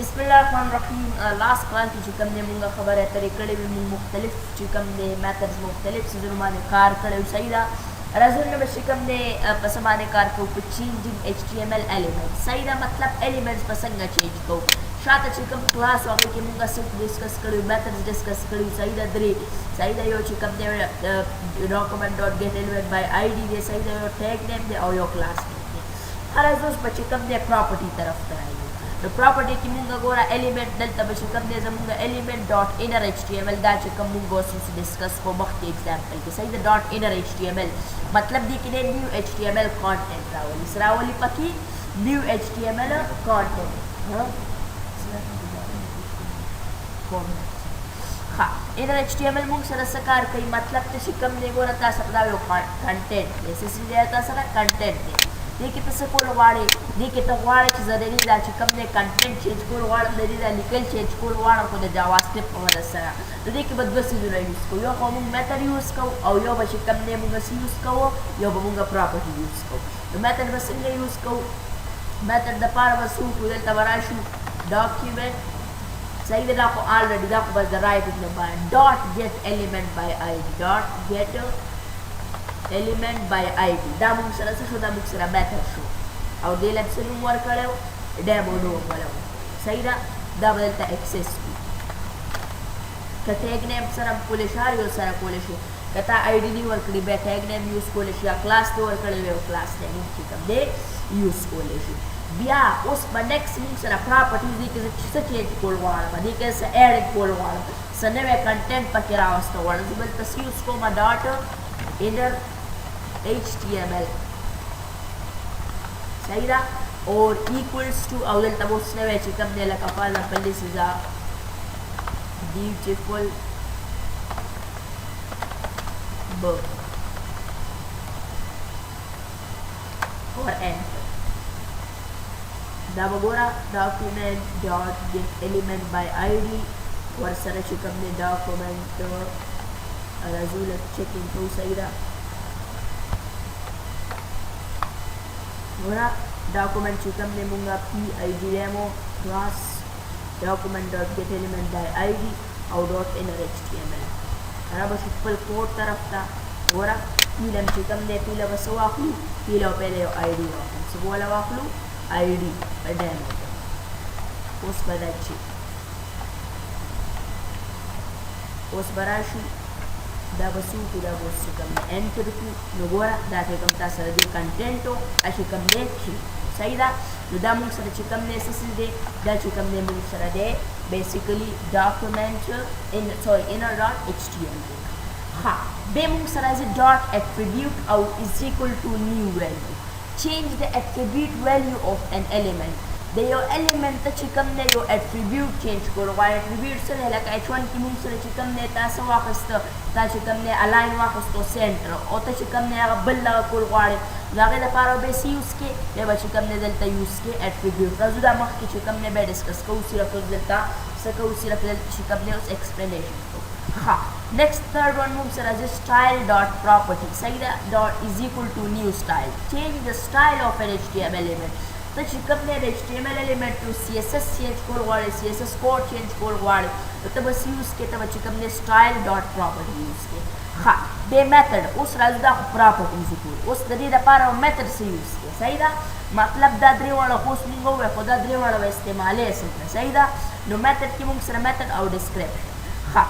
बिस्मिल्लाहिर्रहमानिर्रहीम last class की चिकम ने मुंगा खबर है तरीके भी मुख्तलिफ चिकम ने मेथड्स मुख्तलिफ सीजन कार करे सईदा रजल ने चिकम ने पसमाने कार को चेंजिंग HTML एलिमेंट सईदा मतलब एलिमेंट्स पसंद चेंज को शात चिकम क्लास वाके की मुंगा सिर्फ डिस्कस करी मेथड्स डिस्कस करी सईदा दरी सईदा यो चिकम ने document.getElement by id दे सईदा यो टैग नेम दे और यो क्लास नेम हर रोज पर चिकम ने प्रॉपर्टी तरफ कराई the property की मुंगा गोरा एलिमेंट दलता बशी कम ने जमुंगा एलिमेंट डॉट इनर HTML दा चिकम मुंगो से डिस्कस को मख्ती एग्जांपल के सही द डॉट इनर HTML मतलब दी कि न्यू HTML कंटेंट रावली सरावली पकी न्यू HTML कंटेंट हां इनर HTML मुंग सरसकार कई मतलब ते चिकम ने गोरा ता सकदा यो कंटेंट जैसे सीधे आता सरा कंटेंट दे देखिए तो कोल वाड़े देखिए तो वाड़े की ज़रूरी ला चिकम ने कंटेंट चेंज कोल वाड़ दरी ला निकल चेंज कोल वाड़ा को दे जावास्क्रिप्ट में दसरा तो देखिए बस बस यूज़ यूज़ को यो हम मेथड यूज़ को और यो बस चिकम ने मुंगा यूज़ को यो मुंगा प्रॉपर्टी यूज़ को तो मेथड बस ने यूज़ को मेथड द पार बस को दे तवराशु डॉक्यूमेंट सही दे को ऑलरेडी दा को बस the right it by dot gate element by id dot gate element by id da mung sara sa da mung sara method show aw de lab se num work karo demo no bolo sahi da da badalta access ka tag name sara polish har yo sara polish kata id ni work kari be tag name use polish ya class to work kare class name ki kam de use polish biya us ba next mung sara properties di ke se change kol wala di ke se add kol wala sanne content pa kira wasta wala zubal tas use ko ma dot inner HTML सही था और equals to अवल तब उसने वे चिकम ने लगा पाला पल्ली सीधा beautiful book और enter दब गोरा document dot get element by id और सर चिकम ने document रजूल चेकिंग तो सही था गोरा डॉक्यूमेंट चिकम ने मुंगा PID demo class document dot gate element by id और डॉट इनर HTML अरा बस ऊपर कोड तरफ था गोरा पीलम चिकम ने पीला बस वाखलू पीला पहले id वाखलू से बोला वाखलू id डेमो उस बराची उस बराशी da basu ku da bosu kam enter ku no gora da te kam ta sara de contento ashi kam ne chi saida no da mun sara chi kam ne sisi de da chi kam ne mun sara de basically document inner dot html ha be mun sara is dot attribute out is equal to new value change the attribute value of an element the your element ta chikam ne yo attribute change koro why attribute se la ka h1 ki mun se chikam ne ta sa waqasta ta chikam ne align waqasto center o ta chikam ne balla kol wale la ga da paro be si uske le ba chikam ne delta use ke attribute razuda mak ki chikam ne be discuss ko usira ko delta sa ko usira ko chikam ne us explanation ko ha next third one move se as style dot property saida dot is equal to new style change the style of an html element तो चिकम ने HTML element to CSS change code वाले CSS code change code वाले तो बस यूज़ के तब चिकम ने स्टाइल डॉट प्रॉपर्टी यूज़ के हाँ बे मेथड उस राजुदा प्रॉपर्टीज को उस दरी द पार मेथड से यूज़ के सही था मतलब दादरी वाला कोस निगो वे खुदा दादरी वाला इस्तेमाल है सही था नो मेथड की मुंग सर मेथड और डिस्क्रिप्शन हाँ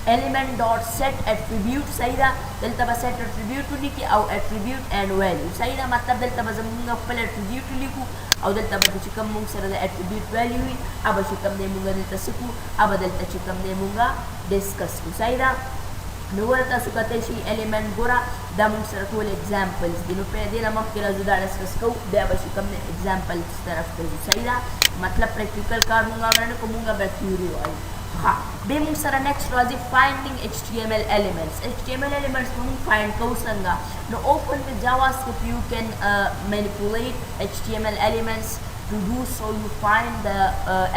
element dot set attribute सही था दलता बस set attribute लिखी और attribute and value सही था मतलब दलता बस मुंगा पहले attribute लिखूँ और दलता बस चिकम मुंग सर द attribute value ही अब चिकम ने मुंगा दलता सिकू अब दलता चिकम ने मुंगा discuss को सही था नोवरता सुकते शी element गोरा दा मुंग सर कोल examples दिनों पे देना मक किरा जुदा discuss को दे अब चिकम ने examples तरफ पे सही था मतलब practical कार मुंगा वरने को मुंगा बैक्यूरी वाली हाँ बेमुंग सरा नेक्स्ट वाजी finding HTML elements हम find को संगा no open with JavaScript you can manipulate HTML elements to do so you find the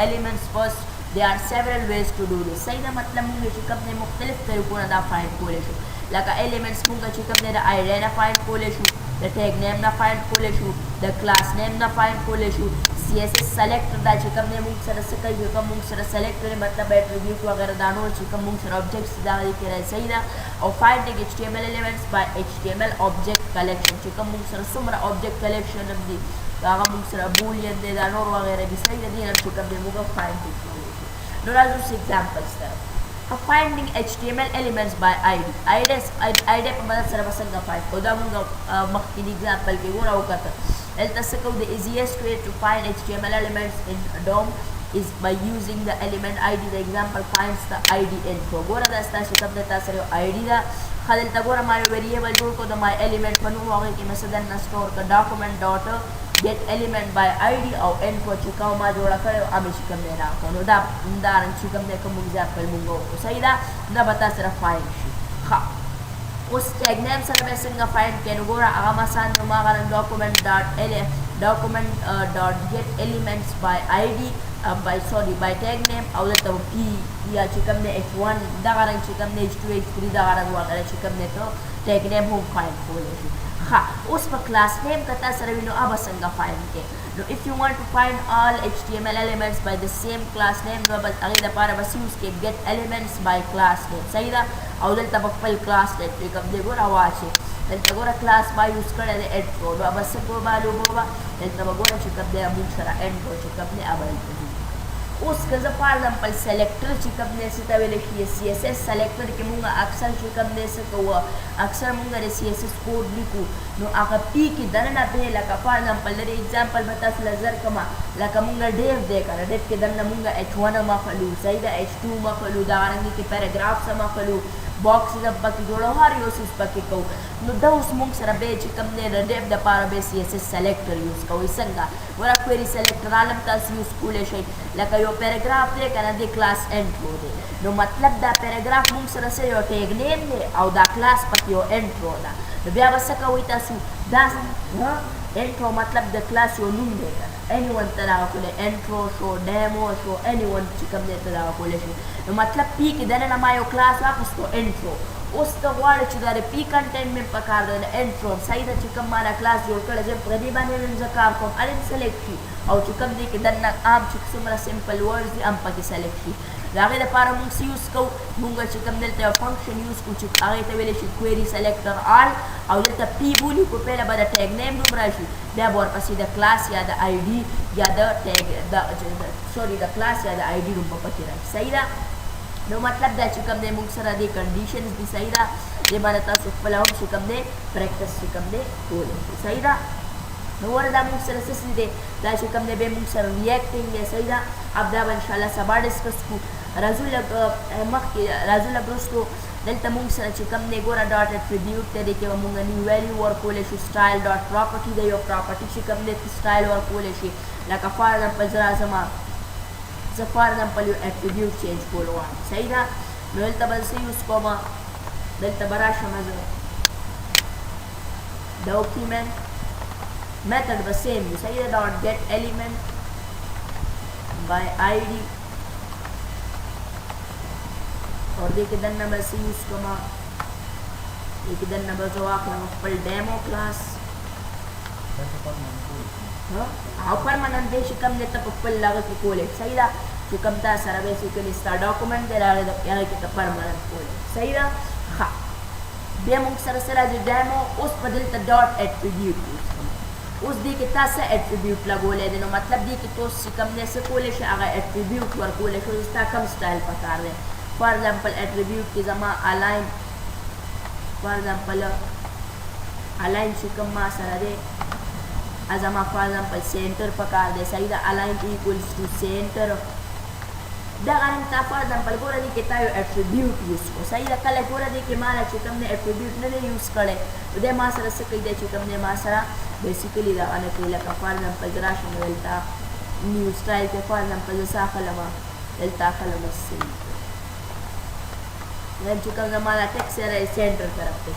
elements first there are several ways to do this صحیح ده مطلب موږ چې کوم دی مختلف طریقونه دا فایند کولی شو لکه elements موږ چې کوم دی د ID نه فایند کولی شو د tag name نه فایند کولی شو د class name نه فایند کولی شو CSS selector دا چې کوم دی موږ سره څه کوي چې کوم موږ سره select کړي مطلب attribute وغیرہ دا نور چې کوم موږ سره objects دا لیکي راځي صحیح ده او finding HTML elements by HTML object collection چې کوم موږ سره څومره object collection هم دي هغه موږ سره boolean دی دا نور وغیرہ دي صحیح ده دې نه چې کوم دی موږ find کولی شو نو راځو examples طرف finding HTML elements by ID په مدد سره به څنګه find کوو دا موږ مخکې example کې ګوره وکړه دلته څه کوو the easiest way to find HTML elements in Adobe is by using the element ID the example finds the ID info ګوره دا ستاسو کوم د تاسو یو ID دا دلته ګوره ما یو variable جوړ کړو د my element په نوم هغه کې مې څه دننه store کړ document dot get element by ID او info چې کوم ما جوړه کړې او امې چې کوم دی راکړو نو دا رنګ چې کوم دی کوم example مونږ وکړو صحیح ده دا به تاسو سره find شي ښه اوس tag name سره به څنګه find کړو نو ګوره هغه مثلا نو ما غواړم document dot get elements by ID by tag name او دلته p یا چې کوم دی h1 دغه رنګ چې کوم دی h2 h3 دغه رنګ وغیره چې کوم دی ته tag name هم find کولی شي ها اوس په class name کته سره وینو اب څنګه find کې نو if you want to find all HTML elements by the same class name نو بس هغه لپاره بس یوز کې get elements by class name صحیح ده او دلته په خپل class name کې کوم دی ګوره واچي دلته ګوره class by یوز کړی دی intro نو بس په معلومه وه دلته به ګوره چې کوم دی موږ سره intro چې کوم دی اب اوس که زه فار ایگزامپل سلیکټر چې کوم دی څه ته ویلی شي CSS سلیکټر کې مونږ اکثر چې کوم دی څه کوو اکثر مونږ د CSS کوډ لیکو نو هغه پی کې دننه دی لکه فار ایگزامپل لري ایگزامپل به تاسو له زر کړمه لکه مونږ ډیو دی که نه ډیو کې دننه مونږ h1 مخلو صحیح ده h2 مخلو دغرنګې کې پیراګراف څه مخلو باکس د پکې جوړو هر یو څیز پکې کوو نو دا اوس مونږ سره به چې کوم دی د ډیو دپاره به CSS سلیکټر یوز کوئ څنګه ګوره کویري سلیکټر عالم تاسو یوز کولی شئ لکه یو پیراګراف دی که نه دی کلاس انټرو دی نو مطلب دا پیراګراف مونږ سره څه یو ټیګ نیم دی او دا کلاس پکې یو انټرو ده نو بیا به څه کوئ تاسو دا انټرو مطلب د کلاس یو نوم دی که نه anyone ته دغه کولی انټرو شو ډیمو شو anyone چې کوم دی ته دغه کولی شي نو مطلب پی کې دننه ما یو کلاس واخیستو انټرو اوس ته غواړې چې دا د پی کنټینټ مې پکار دی د انټرو صحیح ده چې کوم ما دا کلاس جوړ کړی زه په دې باندې نن زه کار کوم هر سلیکټ شي او چې کوم دی کې دننه عام چې څومره سمپل ورډز دي هم پکې سلیکټ شي د هغې دپاره مونږ څه یوز کوو مونږ چې کوم دلته یو فنکشن یوز کوو چې هغې ته ویلی شي کویري سلیکټر آل او دلته پی بولي کو پهله به د ټیګ نیم نوم راشي بیا به ورپسې د کلاس یا د آی ډي یا د ټیګ د کلاس یا د آی ډي نوم به پکې راشي صحیح ده نو مطلب دا چې کوم دی موږ سره د کنډیشنز دي صحیح ده دې باندې تاسو خپله هم چې کوم دی پریکټس چې کوم دی کولی شئ صحیح ده نو ور دا موږ سره څه دی دا چې کوم دی به موږ سره ریاکټینګ دی صحیح ده اب دا به انشاءالله سبا ډسکس کړو راځو لږ مخکې راځو لږ وروستو دلته موږ سره چې کوم دی ګوره ډاټ اټریبیوټ دی دې کې به موږ نیو ویلیو ورکولی شو سټایل ډاټ پراپرټي د یو پراپرټي چې کوم دی سټایل ورکولی شي لکه فار ایگزامپل زه راځم زه فار ایگزامپل یو اټریبیوټ چینج کول غواړم صحیح ده نو دلته به څه یوز کوم دلته به راشم زه ډاکیومنټ method the same you say dot get element by id और देखिए दन नंबर से यूज कमा एक दन नंबर जो आप पर demo class हाँ परमानेंट दे शिकम ने तब पर लगा कि कोले सही रहा शिकम था सारा बेसिकली स्टार डॉक्यूमेंट दे रहा है यार कि तब परमानेंट कोले सही रहा हाँ डेमो सरा जो डेमो उस बदल ता डॉट एट्रीब्यूट उस दी के तासा एट्रीब्यूट लगोले देनो मतलब दी कि तो शिकम ने से कोले से आगे एट्रीब्यूट वर कोले को इस कम स्टाइल पकार रहे फॉर एग्जांपल एट्रीब्यूट की जमा अलाइन फॉर एग्जांपल अलाइन शिकम मा सरा दे अजमा फॉर एग्जांपल सेंटर पकार दे सही दा अलाइन इक्वल्स टू सेंटर दा गारन ता फॉर एग्जांपल गोरा दी के तायो एट्रीब्यूट यूज को सही दा कले गोरा दी के माला शिकम ने एट्रीब्यूट ने यूज करे दे मा सरा से कई दे शिकम ने मा सरा बेसिकली दा अने कोई लका फॉर एग्जांपल जराशन वेल्टा न्यू स्टाइल के फॉर एग्जांपल जसा खलमा वेल्टा खलमा से जब चिकन जमाना टेक्स्ट है सेंटर तरफ से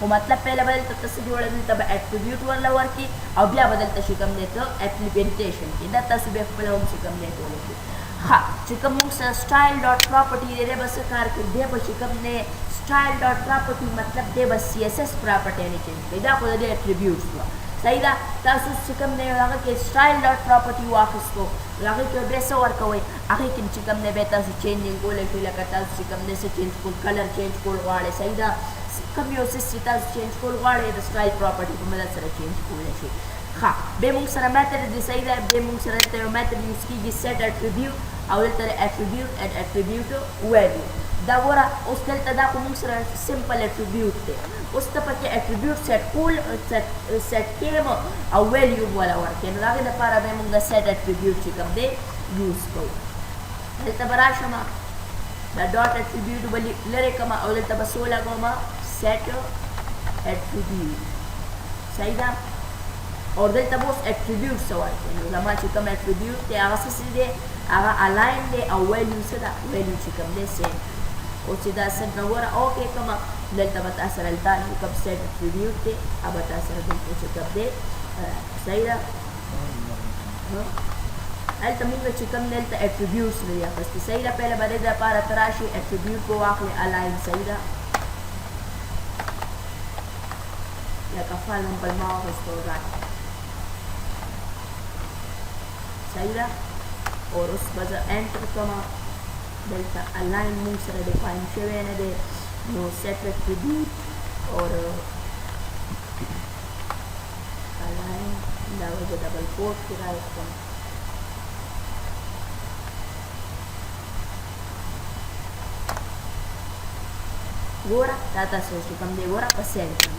वो मतलब पहले बदलता तसे जोड़े तब एट्रीब्यूट वाला वर्क की अब या बदलता शिकम ने तो एप्लीकेशन की दत्ता सुबह पहले हम शिकम ने तो ها چې کوم موږ سره style dot property دی بس کار کوي دی به چې کوم نه style dot property مطلب دی بس css property نه چینج کوي دا خو د attributes و صحیح ده تاسو چې کوم نه هغه کې style dot property واخیستو هغه کې به څه ورکوي هغه کې چې کوم نه به تاسو چینجینګ کولای شئ لکه تاسو چې کوم نه څه چینج کول کلر چینج کول غواړئ صحیح ده کوم یو څه چې تاسو چینج کول غواړئ د style property په مدد سره چینج کولای شئ ها به موږ سره میتھډ دی صحیح ده به موږ سره ته میتھډ یوز کیږي set attribute او دلته attribute and attribute value دا ګوره اوس دلته دا کوم سره سمپل attribute دی اوس ته پکې attribute set کول set کېم او value ولا ورکې نو هغه لپاره به موږ set attribute چې کوم دی یوز کوو دلته براشم دا dot attribute ولې لري کما او دلته بس ولګوم set attribute صحیح ده اور دلته بوس attribute سوال کوي لما چې کوم attribute دی هغه څه دی هغه align دی او value څه ده value چې کوم دی same او چې دا څنګه وره اوکې کما دلته به تاسو دلته کوم set attribute دی هغه تاسو دلته چې کوم دی صحیح ده هلته موږ چې کوم دلته attributes لري بس صحیح ده پهله باندې د لپاره تراشي attribute کو واخلي align صحیح ده لکه فعلا بالما واخستو راځي صحیح ده اور اوس به زه انټر کوم دلته الاین موږ سره ډیفاین شوی نه دی نو set attribute اور الاین دا به زه ډبل کوټ کې راوستم ګوره دا تاسو چې کوم دی ګوره په سینټر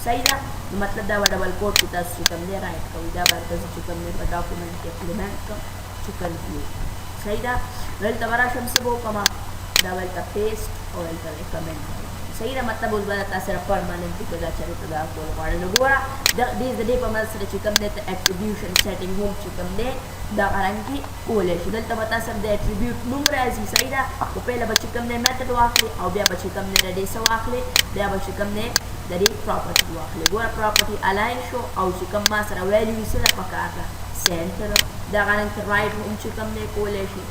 صحیح ده نو مطلب دا ډبل کوټ کې تاسو چې کوم دی رائټ کوئ دا به تاسو چې کوم دی په ډاکومنټ کې امپلیمنټ کوم چې کنټینیو صحیح ده دلته ورشم څه به وکړم دا دلته پیسټ او دلته کمنټ صحیح ده مطلب اوس به تاسو سره پرماننټلی په دا چارې ته دا کول غواړئ نو ګوره دې د دې په مدد سره چې کوم دی ته اټریبیوشن سیټینګ هم چې کوم دی دا ارانګي کولی شو دلته به تاسو د اټریبیوټ نوم راځي صحیح ده خو پهله به چې کوم دی میتھډ واخلي او بیا به چې کوم دی د دې څه واخلي بیا به چې کوم دی د دې پراپرټي واخلي ګوره پراپرټي الاین شو او چې کوم ما سره ویلیو څه ده پکار ده سینټر دا غواړم چې رائټ هم چې کوم دی کولی شي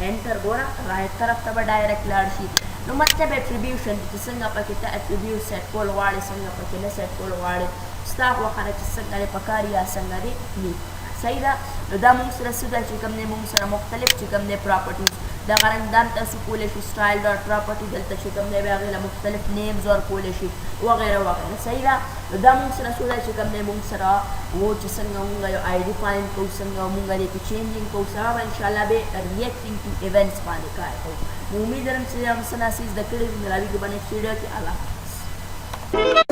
انټر ګوره رائټ طرف ته به ډایرکټ لاړ شي نو مطلب اټریبیوشن چې څنګه پکې ته اټریبیوټ سیټ کول غواړې څنګه پکې نه سیټ کول غواړې ستا خوښه چې څنګه دی پکار یا څنګه دی نه صحیح ده نو دا موږ سره څه ده چې کوم دی موږ سره مختلف چې کوم دی پراپرټیز دا غواړم دا تاسو کولی شئ style dot property دلته چې کوم دی بیا هغې له مختلف نیمز ورکولی شي وغیره وغیره صحیح ده نو دا موږ سره څه ده چې کوم دی موږ سره و چې څنګه موږ یو آی ډي فاین کوو څنګه موږ دې کې چینجینګ کوو سبا به انشاءالله به ریاکټینګ ټو ایونټس باندې کار کوو نو امید لرم چې دا څه ناسې زده کړي وي نو راویږو به نیکسټ ویډیو کې الله حافظ